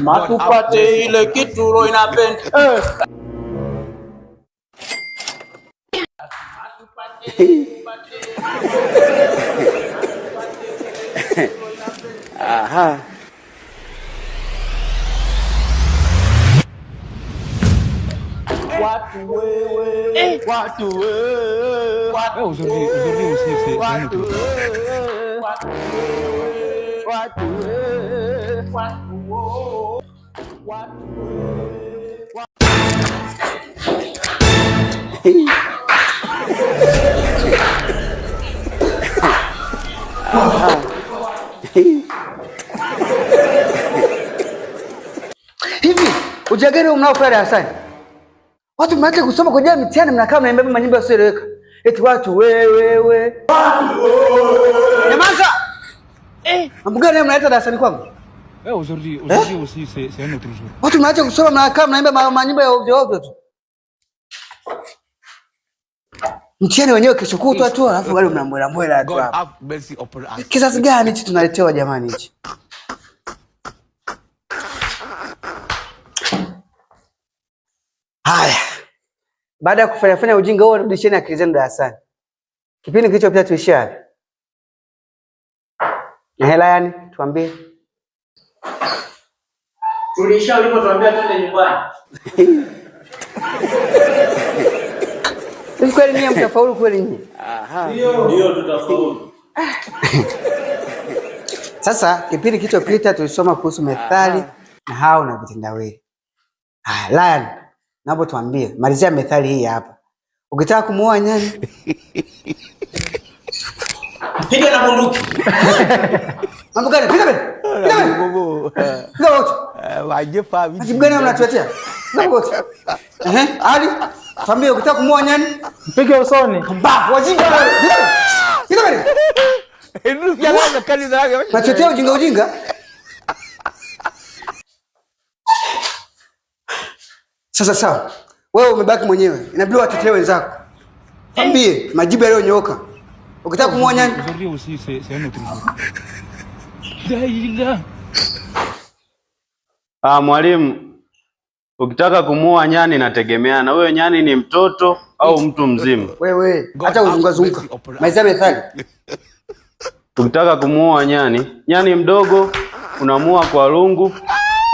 Watu tupate ile kitu roho inapenda. Aha. Watu wewe. Hivi ujagari mnaofanya darasani, watu mnaacha kusoma kwa ajili ya mitihani, mnakaa mnaimba manyimbo yasiyoeleweka. Eti watu wewe. Nyamaza. Mambo gani mnaleta darasani kwangu? Aujourd'hui aussi c'est un autre jour. Watu mnaacha kusoma, mnakaa mnaimba manyimbo ya ovyo ovyo tu. Mtihani wenyewe kesho kutwa tu, alafu wale mnamwela tu hapa. Kizazi gani hichi tunaletewa jamani hichi? Haya. Baada ya kufanya ujinga huo, rudisheni akili zenu darasani. Kipindi kilichopita tuishia wapi? Na hela yani, tuambie. Tulisha ulipotuambia twende nyumbani. Hivi kweli nyinyi mtafaulu kweli nyinyi? Aha. Ndio tutafaulu. Sasa kipindi kilichopita tulisoma kuhusu methali, nahau na vitendawili. Haya, Lion, naomba tuambie, malizia methali hii hapa. Ukitaka kumuoa nyani, piga na bunduki. Mambo gani? Piga bale. Piga wote. Wajefa vipi? Jibu gani mnatuletea? Piga wote. Ali, tuambie ukitaka kumuoa nyani, Mpige usoni. Mba, wajinga wale. Piga bale. Ndio yalaza kali za yake. Nachotea ujinga. Sasa sawa. Wewe umebaki mwenyewe. Inabidi watetee wenzako. Ambie majibu yaliyonyooka. Ukitaka kumuoa nyani? Aujourd'hui aussi c'est un autre jour. Mwalimu, ukitaka kumuoa nyani nategemeana. Huyo nyani ni mtoto au mtu mzima? Wewe, acha uzungazunguka. Maiza methali. Ukitaka kumuoa nyani mdogo unamuoa kwa lungu,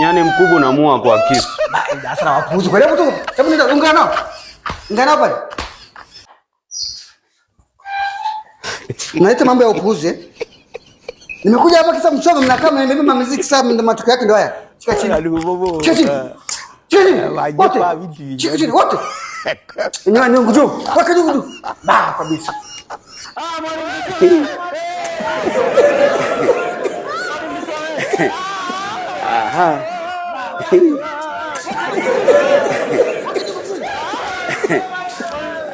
nyani mkubwa unamuoa kwa kisu. Sasa wapuuzi kwa leo tu. Hebu nenda ungana nao. Ungana pale. Unaita mambo ya upuuzi. Nimekuja hapa kisa msomo, mnakaa mnaimba muziki, sasa matokeo yake ndio haya. Shika chini. Chini. Wote. Nyanya nguju. Waka nguju. Ba kabisa. Mwalimu. Aha.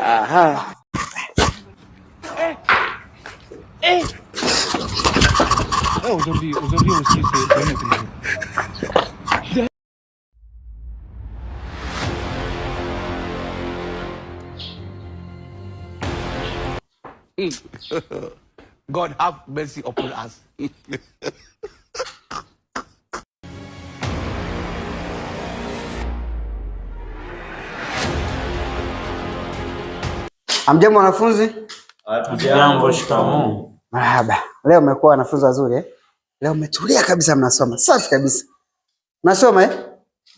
Aha. Aujourd'hui aussi c'est un autre jour. God have mercy upon us. Amjambo wanafunzi? Jambo, shikamoo. Marhaba. Leo umekuwa wanafunzi wazuri eh? Leo umetulia kabisa, mnasoma. Safi kabisa. Mnasoma eh?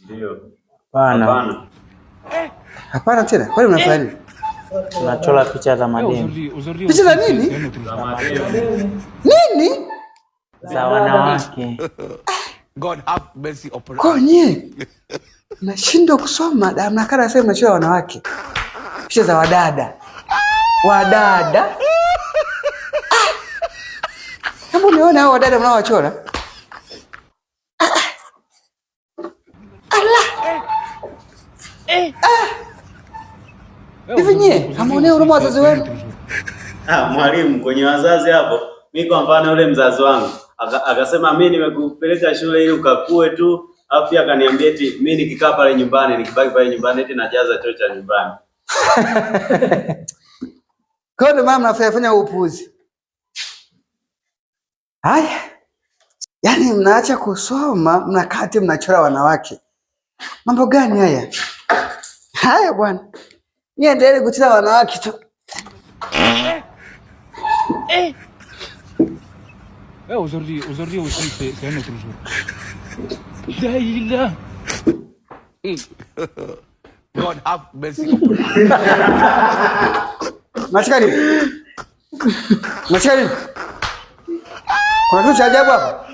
Ndio. Hapana. Hapana tena. Kwani mnafanya nini? Tunachora picha za mademu. Picha za nini? Nini? Za wanawake. God have mercy upon us. Konye. Nashindwa kusoma, da mnakana sasa mnachora wanawake. Picha za wadada. Wadada? Hebu nione hao wadada mnaowachora. Allah. Hivi nyie, hamuonea huruma wazazi wenu? Mwalimu, kwenye wazazi hapo, mimi kwa mfano yule mzazi wangu akasema mimi nimekupeleka shule ili ukakue tu, Afu akaniambia eti mimi nikikaa pale nyumbani, nikibaki pale nyumbani eti najaza choo cha nyumbani. Kwa nini mama mnafanya upuzi? Haya. Yaani mnaacha kusoma, mnakati mnachora wanawake. Mambo gani haya? Haya bwana. Niendelee kuchora wanawake tu. Aujourd'hui aussi, c'est un autre jour. Daïla. God have mercy upon us. Unacheka nini? Unacheka nini? Kuna kitu cha ajabu hapa?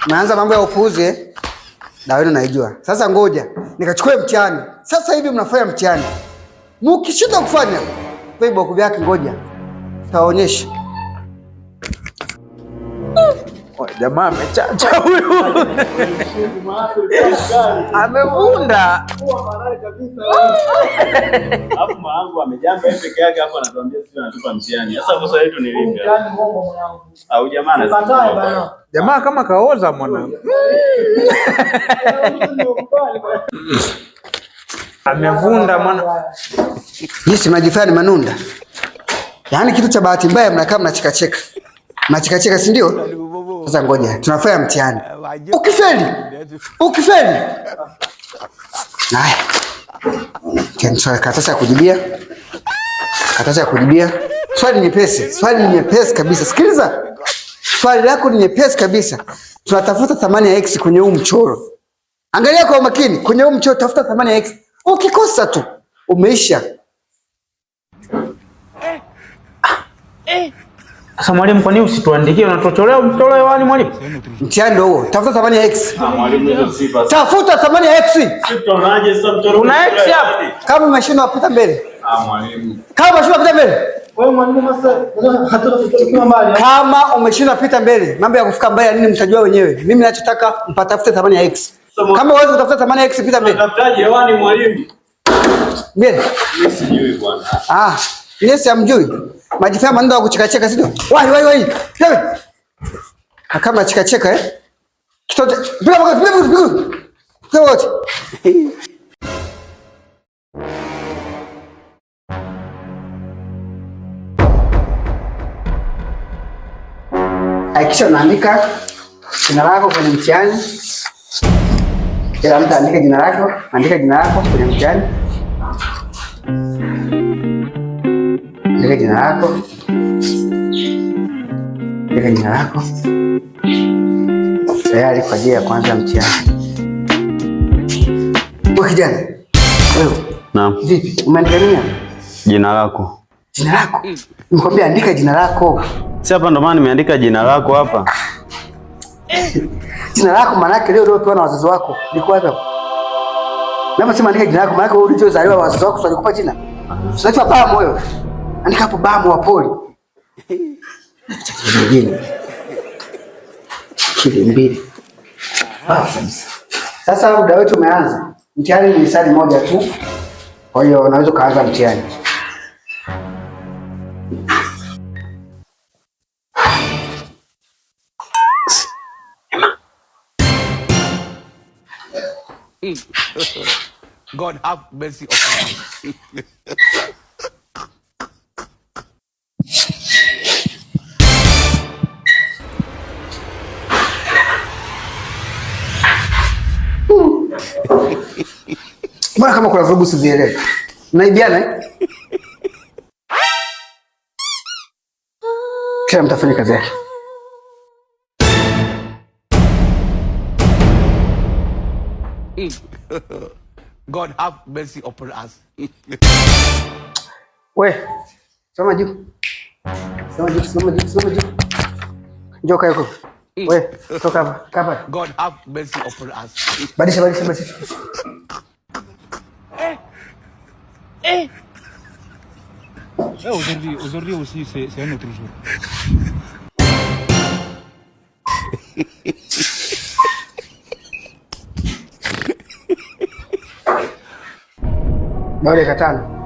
Naanza mambo ya upuuzi. Na wewe unaijua. Sasa ngoja nikachukue mtihani. Sasa hivi mnafanya mtihani. Mkishinda kufanya, viboku vyake ngoja. Taonyesha. Jamaa amechacha huyu. Amevunda. Hapo maangu amejamba yeye peke yake hapo anatuambia sisi anatupa mtihani. Sasa kosa letu ni lipi? Au jamaa anasema. Jamaa kama kaoza mwanangu. Amevunda mwana. Jinsi mnajifanya manunda. Yaani kitu cha bahati mbaya mnakaa mnacheka. Mnacheka si ndio? Sasa ngoja tunafanya mtihani. Ukifeli. Haya. Tena karatasi ya kujibia. Swali ni nyepesi kabisa. Sikiliza. Swali lako ni nyepesi kabisa. Tunatafuta thamani ya x kwenye huu mchoro. Angalia kwa makini, kwenye huu mchoro tafuta thamani ya x. Ukikosa tu umeisha. Sasa mwalimu, kwa nini usituandikie? Unatocholea mtoro hewani mwalimu. Mtihani ndio huo. Tafuta thamani ya x. Mwalimu hizo sifa. Tafuta thamani ya x. Tunaje sasa mtoro? Una x hapo. Kama umeshindwa kupita mbele. Mwalimu. Kama umeshindwa kupita mbele. Wewe mwalimu sasa hatutafikia mbali. Kama umeshindwa kupita mbele, mambo ya kufika mbele nini mtajua wenyewe. Mimi ninachotaka mpatafute thamani ya x. Kama huwezi kutafuta thamani ya x, pita mbele. Tafutaje hewani mwalimu? Mbele. Mimi sijui bwana. Yes, amjui. Majifanya maneno ya kucheka sio? Wai. Wewe. Kama cheka Kitoto. Piga wote. Hakikisha unaandika jina lako kwenye mtihani. Kila mtu andika jina lako, kwenye mtihani. Andika jina lako. Tayari kwa ajili ya kwanza mtihani. Wewe kijana. Wewe. Naam. Vipi? Umeandika nini? Jina lako. Nimekwambia andika jina lako. Si hapa ndo maana nimeandika jina lako hapa. Jina lako maana yake leo upewa na wazazi wako. Liko wapi hapo? Naomba sema andika jina lako maana yake wewe ulizozaliwa wazazi wako walikupa jina. Unaitwa Bamu wewe. Andika hapo Bamu wa poli. Mbili. Sasa muda wetu umeanza. Mtihani ni swali moja tu. Kwa hiyo unaweza kuanza mtihani. God have mercy upon us. Mbona kama kuna vurugu sizielewi? Mnaibiana Kila mtu afanye kazi yake. God have mercy upon us. We, soma juu. Njoo kaa huko. We, toka hapa. Kapa. God have mercy upon us. Badilisha. Aujourd'hui aussi, c'est un autre jour. Baada ya 5.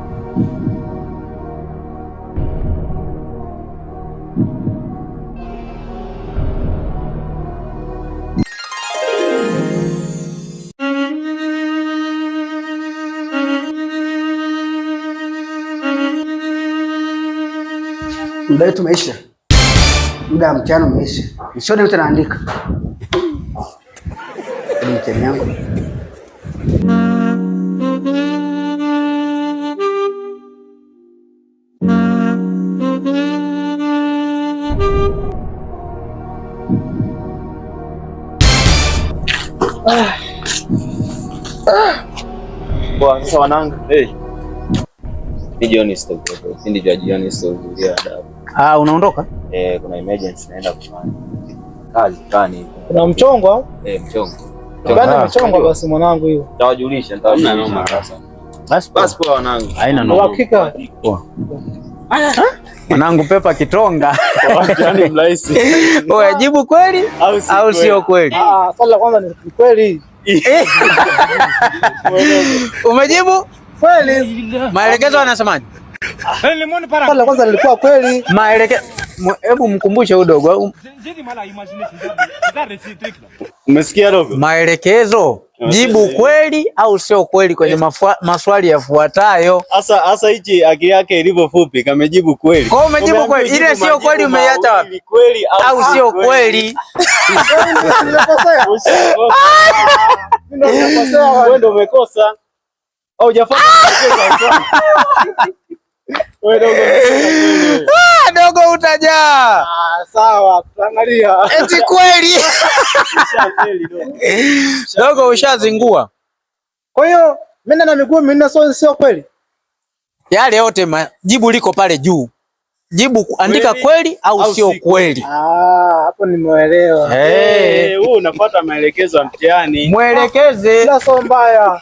Muda wetu umeisha. Muda wa mtihani umeisha. Usione mtu anaandika. Ni mtihani yangu. Kwa sasa wanangu, ni jioni stop. Sindi jua jioni stop ya adabu. Unaondoka? Kuna emergency naenda kufanya. Kazi. Kuna mchongo au? Mchongo. Bana mchongo basi mwanangu hiyo. Nitawajulisha sasa. Basi kwa wanangu. Haina noma. Hakika. Mwanangu Pepa Kitonga. Yaani mlaisi. Wewe jibu kweli au sio kweli? Swali la kwanza ni kweli. Umejibu kweli? Maelekezo yanasemaje? Swali la kwanza lilikuwa kweli. Hebu mkumbushe udogo. Umesikia dogo? Maelekezo. Jibu kweli au sio kweli kwenye maswali yafuatayo. Asa hichi akili yake ilivyo fupi kamejibu kweli. Kwa umejibu kweli. Ile sio kweli umeiacha wapi? Kweli au sio kweli? Wewe ndio umekosa. Au hujafanya wewe dogo utajaa. Sawa, tuangalia. Eti kweli. Dogo ushazingua. Kwa hiyo mimi na miguu minne sio kweli. Yale yote jibu liko pale juu. Jibu andika kweli au sio kweli. Hapo nimeelewa. Wewe unafuata maelekezo ya mtihani. Muelekeze. Ila sio mbaya.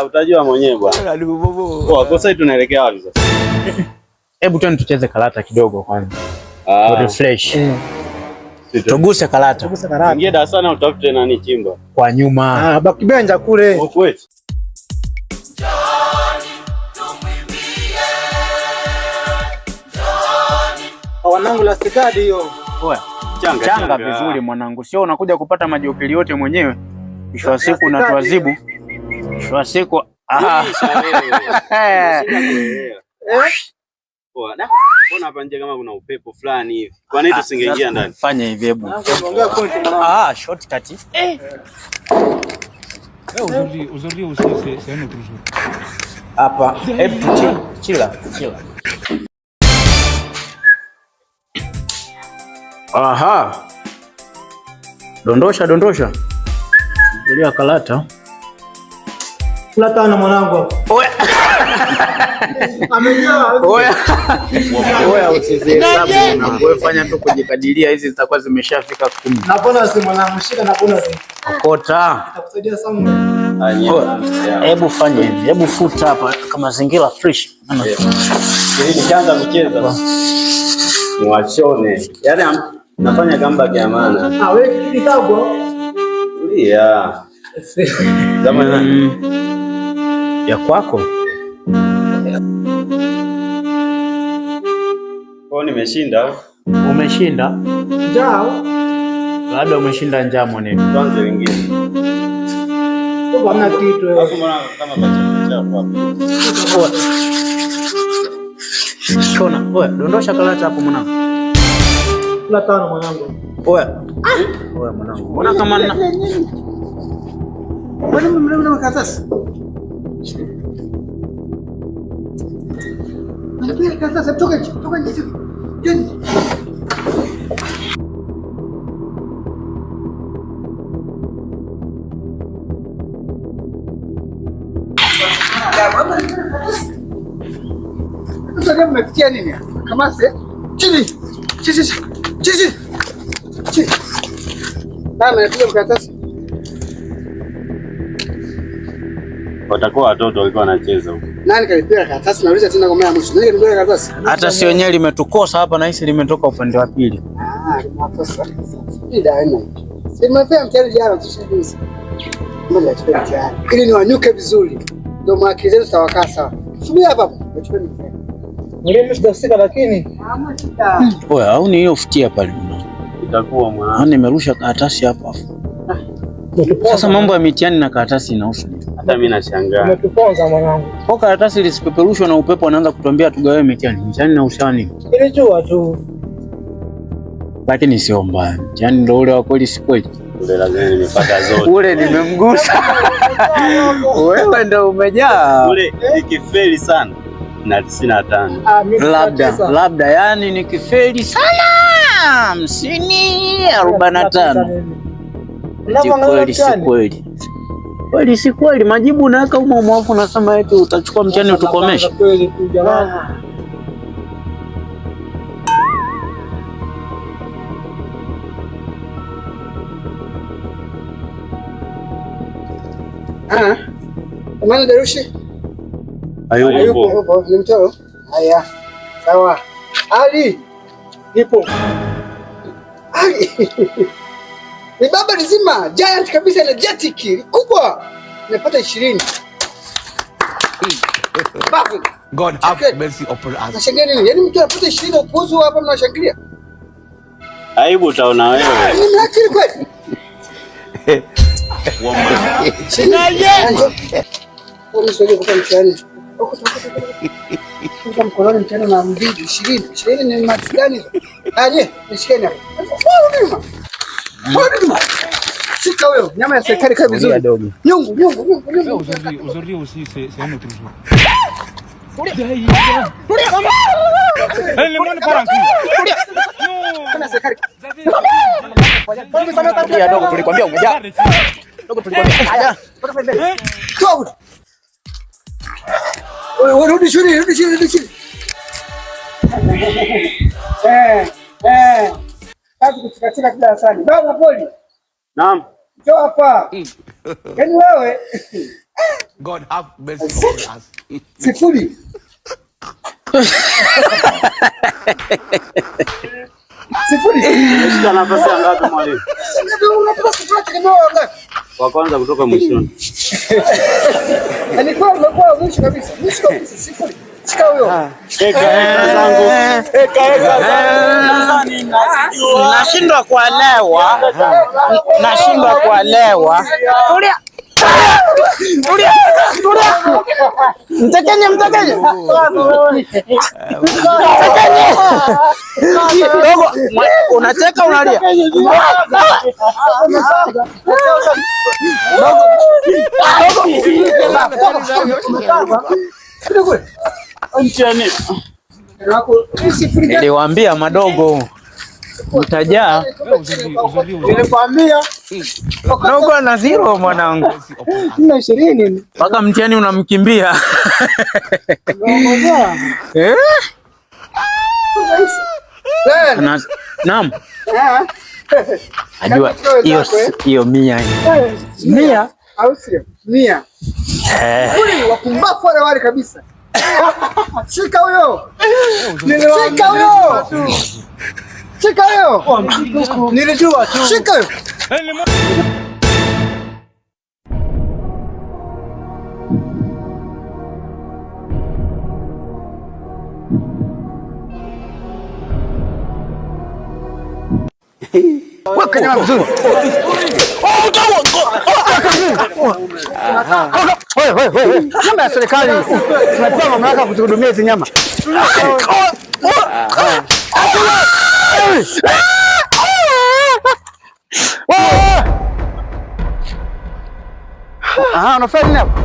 Utajua mwenyewe bwana. Kwa sasa tunaelekea wapi sasa? Hebu twende tucheze karata kidogo kwanza. Refresh. Tuguse karata. Ingia darasani utafute nani chimba. Kwa nyuma. Baki benja kule. Kweli. Wanangu la stikadi hiyo. Changa vizuri mwanangu. Sio unakuja kupata majokeli yote mwenyewe. Mwisho wa siku unatuadhibu. Mwisho wa siku Mbona hapa nje kama kuna upepo fulani hivi? Kwa nini tusingeingia ndani? Fanya hivi hebu. Shortcut. Aujourd'hui aussi c'est un autre jour. Hapa, hebu chila. Aha. Dondosha. Ndio karata. Kula tano mwanangu hapo. Wewe usizihesabu na wewe fanya tu kujikadiria, hizi zitakuwa zimeshafika 10. Na bonus mwanangu, shika na bonus. Okota. Nitakusaidia sana. Hebu fanya hivi. Hebu futa hapa kama mazingira fresh. Ili nikianza kucheza niwachone. Yaani nafanya comeback ya maana. Wewe kitabu. Ulia. Zamani ya kwako. Kwa nimeshinda. Umeshinda? Njaa. Labda umeshinda njaa mwanangu. Kwanza lingine. Hamna kitu. Alafu mbona kama bacha hapo. Shona, wewe dondosha karata hapo mwanangu. Kula tano mwanangu. Wewe mwanangu. Mbona kama Mbona mmeona makaratasi? Mbona karatasi toka nje. Sasa mmefikia nini? Kamase. Chini. Mama anapiga mkaratasi. Watakuwa watoto walikuwa wanacheza huko. Nani kalipiga karatasi? Nauliza tena kwa mara ya mwisho. Nani kalipiga karatasi? Hata si wenyewe limetukosa hapa na hisi limetoka upande wa pili. Limekosa. Ida haina. Simefanya mtihani jana tusijuzi. Mbona tupe mtihani? Ili ni wanyuke vizuri. Ndio maakili zetu zitawakaa sawa. Subiri hapa. Tupe mtihani. Mimi sitafika lakini. Au ni hiyo futia pale. Itakuwa mwana. Nimerusha karatasi hapa. Sasa mambo ya mitihani na karatasi inahusu. Hata mimi nashangaa. Umetuponza mwanangu. Kwa karatasi lisipeperushwa na upepo anaanza kutuambia tugawe mitihani. Mitihani na ushani. Nilijua tu. Lakini sio mbaya. Mitihani ndio ule wa kweli si kweli. Ule lazima nimepata zote. Ule nimemgusa. Wewe ndio umejaa. Ule nikifeli sana na 95. Labda yani nikifeli sana 50 45. Kweli si kweli. Kweli si kweli. Majibu unaweka humo mwafu unasema eti utachukua mtihani utukomeshe. Kweli tu jamani. Amani Darushi. Hayupo. Ni mtoro. Haya. Sawa. Ali. Nipo. Ali. Ni baba nzima, giant kabisa, energetic, kubwa. Nimepata 20. Bafu. God have mercy upon us. Nashangaa nini? Yaani mtu anapata 20 upuuzi hapa mnashangilia. Aibu utaona wewe. Ni akili kweli. Sio kwa mtihani. Kwa mkoloni mtihani na 20. 20 ni max gani? Aje, nishikeni hapo. Shika wewe, nyama ya serikali kaa vizuri. Nyungu. Aujourd'hui aussi c'est un autre jour. Dogo tulikwambia umejaa. Dogo tulikwambia haya. Rudi shule. Kazi kuchikatika kila darasani. Baba poli. Naam. Njoo hapa. Yaani wewe. God have mercy upon us. Sifuri. Unashika nafasi ngapi mwalimu? Unatoka sifuri tegemeo ngapi? Wa kwanza kutoka mwishoni. Yaani kwa mwisho kabisa. Sifuri. Shika huyo. Eka zangu. Nashindwa kuelewa. Tulia. Mtekenye. Dogo, unacheka unalia. Dogo. Niliwaambia madogo utajaa. Nilikwambia. Dogo ana 0 mwanangu. Na 20. Mpaka mtihani unamkimbia. Naam. Najua hiyo 100. 100 au sio? 100. Kuli wapumbafu wale kabisa. Shika huyo. Nilijua tu. Shika huyo. Weka nyama vizuri. Wewe. Nyama ya serikali. Tunapewa mamlaka kutuhudumia hizi nyama. Unafanya nini hapo?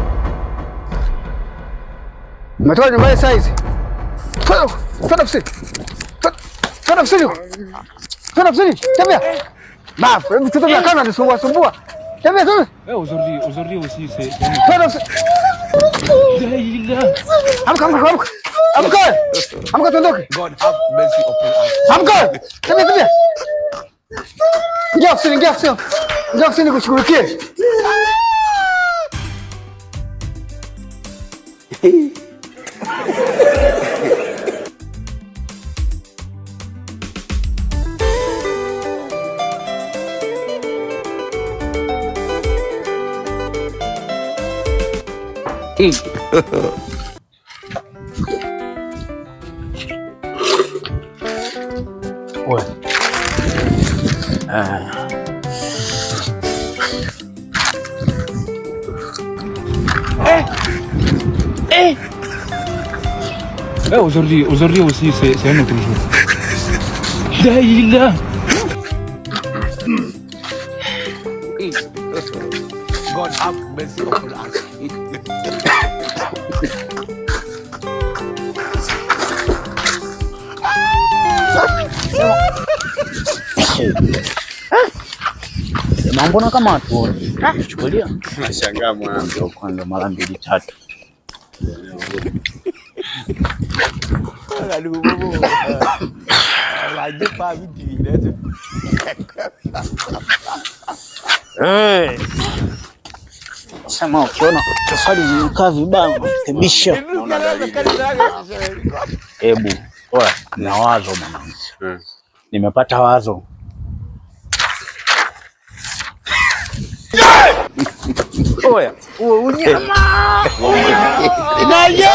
Umetoka nyumbani saa hizi? Twende ofisini. Tembea. Bafu, hebu tutoke kana nisumbua. Tembea. Aujourd'hui aussi c'est Amka tuondoke. God have mercy upon us. Amka. Tembea. Ingia ofisini kushughulikie. Aujourd'hui aussi, c'est un autre jour. Daïla. God have mercy upon us. Mbona kama watu chukulia? Nashangaa mwanangu. Kwanza mara 2 3. Sema ukiona tofali zimekaa vibaya rekebisha. Hebu oya, na wazo mwanangu. Nimepata wazo. Oya, unyama. Naye.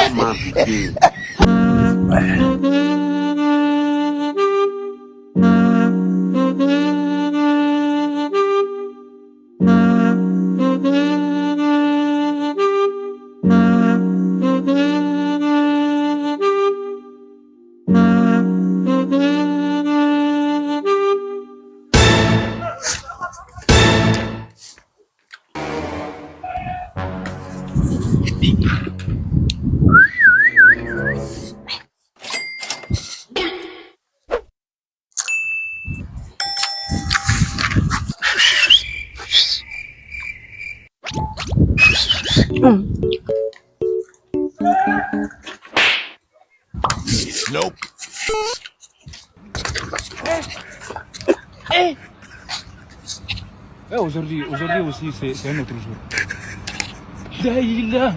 Nope. Aujourd'hui aussi, c'est un autre jour. Daïla.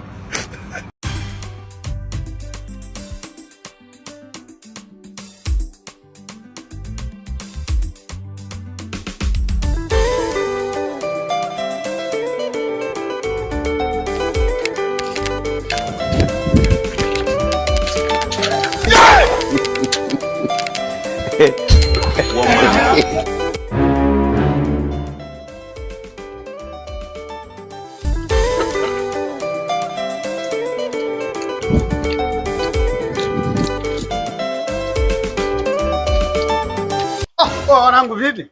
Wanangu vipi?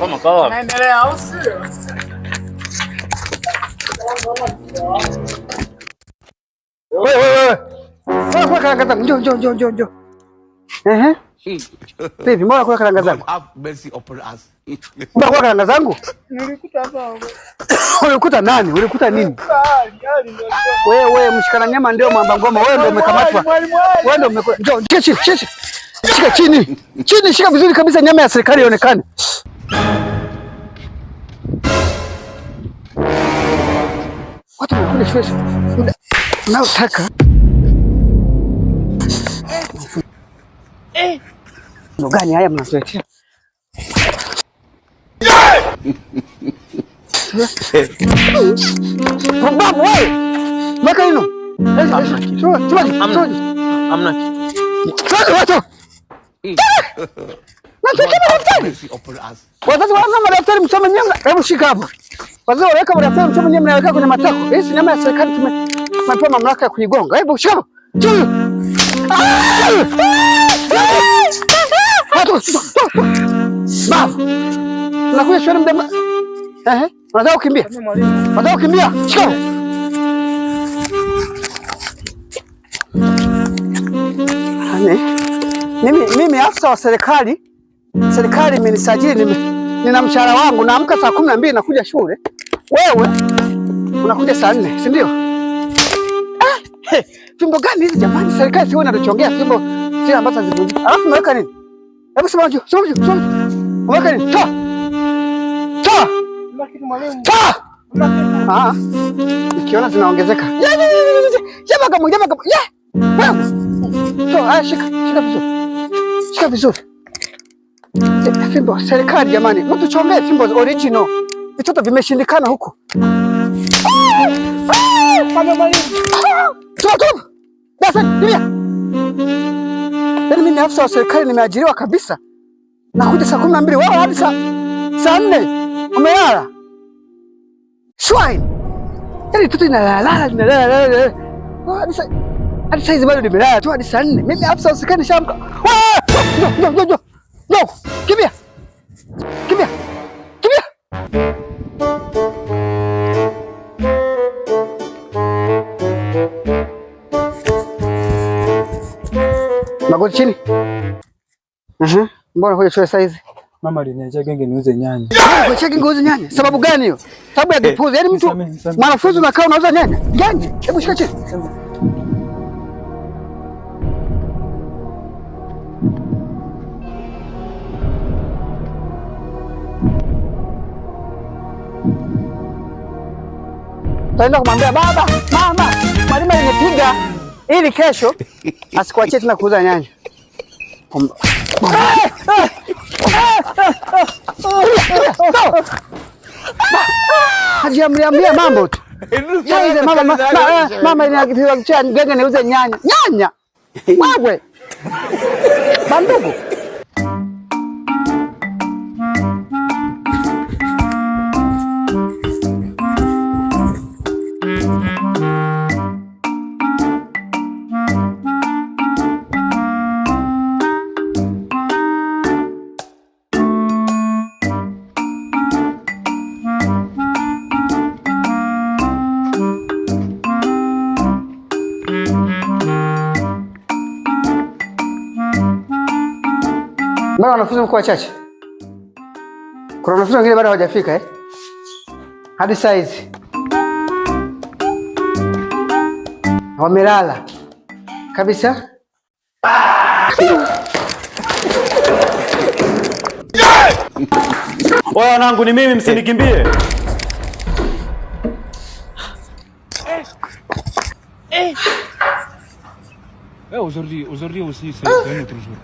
Kama kawa. Naendelea au sio? Wewe. Kwa karanga zangu. Njoo. Ehe. Vipi, mbona kwa karanga zangu? God have mercy upon us. Mbona kwa karanga zangu? Nilikuta hapa. Ulikuta nani? Ulikuta nini? Wewe mshikana nyama ndio mwamba ngoma. Wewe ndio umekamatwa. Wewe ndio umekuwa. Njoo, shika chini. Shika vizuri kabisa, nyama ya serikali ionekane. Watu wanakula shwesha. Unaotaka. Ndo gani haya mnazoetea? Babu wewe. Maka hino. Amna. Watu. Wazazi wana madaftari msome nyama. Hebu shika hapo. Wazazi waweka madaftari msome nyama, naweka kwenye matako. Hii si nyama ya serikali, tumepewa mamlaka ya kuigonga. Hebu shika hapo. Babu. Unakuja shule muda. Unataka kukimbia? Shika. Mimi afisa wa serikali imenisajili, nina mshahara wangu, naamka saa 12 nakuja shule. Wewe unakuja saa 4, si ndio? Fimbo gani hizi jamani? Serikali sio inatuchongea fimbo zile ambazo hazivunjiki. Alafu umeweka nini? Hebu sema juu. Umeweka nini? Toa. Nikiona zinaongezeka. Jamaa kama. Toa, shika vizuri. Fimbo serikali jamani, mtu chongee fimbo original. Vitoto vimeshindikana huko. Toa. Basi, ndio. Yaani mimi afisa wa serikali nimeajiriwa kabisa. Nakuja saa 12, wewe hadi saa 4. Umelala. Swine. Yaani toto inalala. Hadi saizi bado nimelala tu hadi saa 4. Mimi afisa usikani shamka. Njoo. Kimbia. Magoti chini. Mbona kuja chua saizi? Mama aliniacha genge niuze nyanya. Kuacha genge uze nyanya? Sababu gani hiyo? Sababu ya kipuzi. Yaani mtu mwanafunzi unakaa unauza nyanya? Genge. Hebu shika chini. Taenda kumwambia baba, mama, mwalimu alinipiga ili kesho asikuachie tena kuuza nyanya. Hajiamriambia mambo tu. Mama inaagiza kichani genge niuze nyanya. Nyanya. Wewe. Bandugu. Mbona wanafunzi mko wachache? Kuna wanafunzi wengine bado hawajafika hadi saa hizi. Wamelala kabisa. Oya wanangu, ni mimi, msinikimbie. Aujourd'hui aussi c'est un autre jour.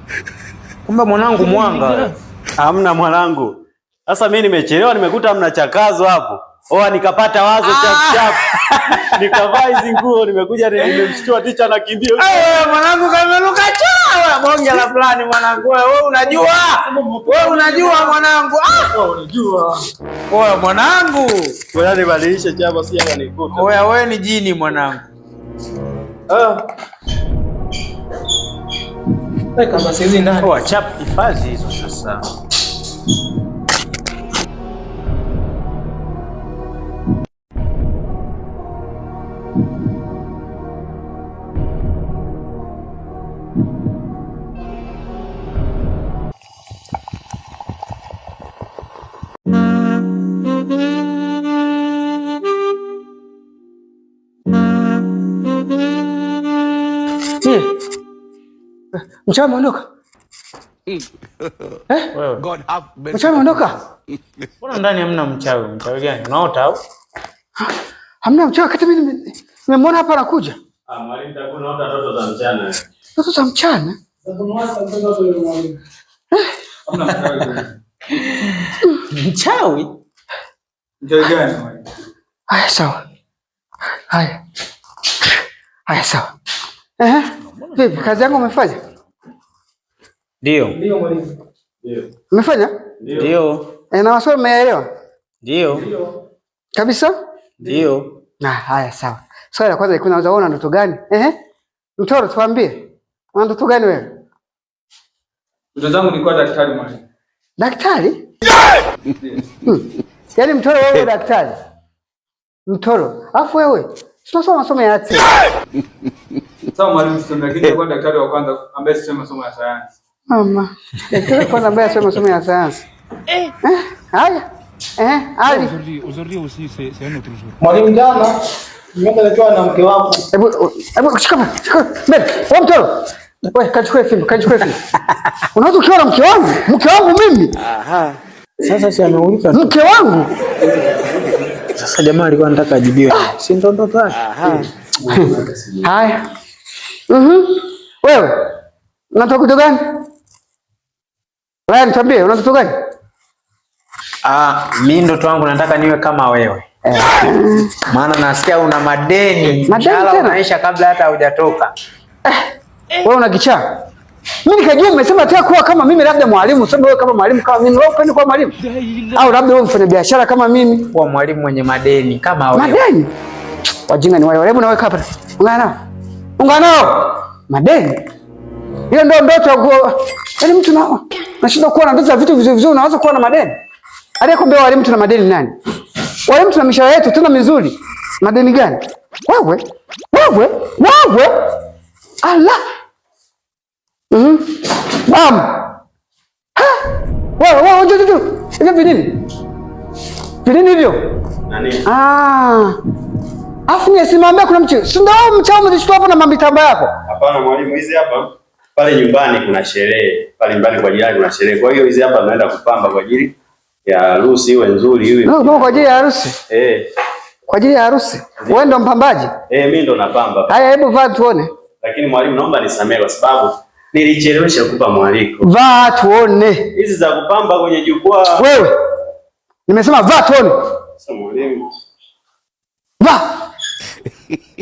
Kumbe mwanangu mwanga. Hamna mwanangu. Sasa mimi nimechelewa, nimekuta mna chakazo hapo. Oa nikapata wazo chap. Nikavaa hizi nguo, nimekuja nimemshtua ticha anakimbia. Mwanangu kameruka cha. Bonge la fulani mwanangu. Wewe unajua mwanangu. Unajua. Oya mwanangu. Wewe nibadilishe chapa si hapa nikuta. Oya wewe ni jini mwanangu. Kama sisi ndani. Oa chap hifadhi hizo sasa. Mchawi ameondoka. God have mercy. Mchawi ameondoka. Mbona ndani hamna mchawi? Mchawi gani? Unaota au? Hamna mchawi, kati mimi nimemwona hapa anakuja. Mwalimu takuwa naota ndoto za mchana. Ndoto za mchana? Mchawi? Mchawi gani mwalimu? Haya sawa. Haya sawa. Vipi, kazi yangu umefanya? Ndio mwalimu. Umefanya? Ndio. Na maswali umeelewa? Ndio. Kabisa? Ndio. Haya sawa. Swali la kwanza ilikuwa unaona ndoto gani? Mtoro tuambie. Una ndoto gani wewe? Ndoto zangu nilikuwa daktari mwalimu. Daktari? Yaani mtoro wewe daktari? Mtoro. Alafu wewe tunasoma masomo ya arte. Sawa mwalimu, lakini nilikuwa daktari wa kwanza ambaye sisema masomo ya sayansi. Mama. Daktari kwanza ambaye sisema masomo ya sayansi. Haya. Ali. Aujourd'hui aussi c'est un autre jour. Mwalimu, jana nimepelekwa na mke wako. Hebu shika mbele. Wewe mtoro. Wewe kachukue fimbo. Unaweza ukiwa na mke wangu mimi? Sasa si ameulika mke wangu. Sasa jamaa alikuwa anataka ajibiwe. Si ndoto pale. Haya. Wewe unataka kitu gani? Wewe niambie unataka kitu gani? Mimi ndoto yangu nataka niwe kama wewe. Maana nasikia una madeni. Mshahara unaisha kabla hata hujatoka. Wewe una kichaa. Mimi nikajua umesema nataka kuwa kama mimi, labda mwalimu. Sasa wewe kama mwalimu kama mimi, wewe upende kuwa mwalimu? Au labda wewe mfanya biashara kama mimi? Kuwa mwalimu mwenye madeni kama wewe. Madeni? Wajinga ni wale. Hebu naweka hapa. Ungana nao. Madeni. Ile ndio ndoto ya yaani mtu nao. Nashinda kuwa na ndoto za vitu vizuri vizuri unaweza kuwa na madeni. Aliyekwambia walimu tuna madeni nani? Walimu tuna mishahara yetu tuna mizuri. Madeni gani? Wewe. Allah. Bam. Wewe unajua hivyo vinini? Vinini hivyo? Nani? Afu nisimwambia kuna mcheo. Si ndio mchao mlishtua hapo na mambitamba yako? Hapana mwalimu, hizi hapa pale nyumbani kuna sherehe. Pale nyumbani kwa jirani kuna sherehe. Kwa hiyo hizi hapa naenda kupamba kwa ajili ya harusi iwe nzuri iwe. No, kwa ajili ya harusi? Kwa ajili ya harusi. Wewe ndo mpambaji? Mimi ndo napamba. Haya, hebu vaa tuone. Lakini mwalimu, naomba nisamehe kwa sababu nilichelewesha kukupa mwaliko. Vaa tuone. Hizi za kupamba kwenye jukwaa. Wewe. Nimesema vaa tuone. Sasa mwalimu. Vaa.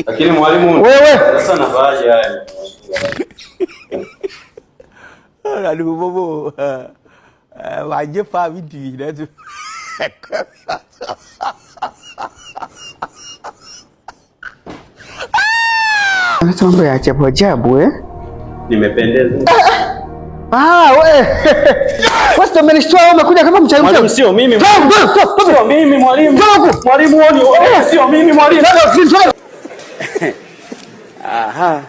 Lakini mwalimu, wewe. Sasa navaaje haya? Aduh bobo. Wajib fa video dah tu. Mambo ya ajabu ajabu Nimependeza. Wewe. What's the ministry umekuja kama mchawi? Mwalimu sio mimi. Sio mimi mwalimu. Mwalimu sio mimi mwalimu. Aha.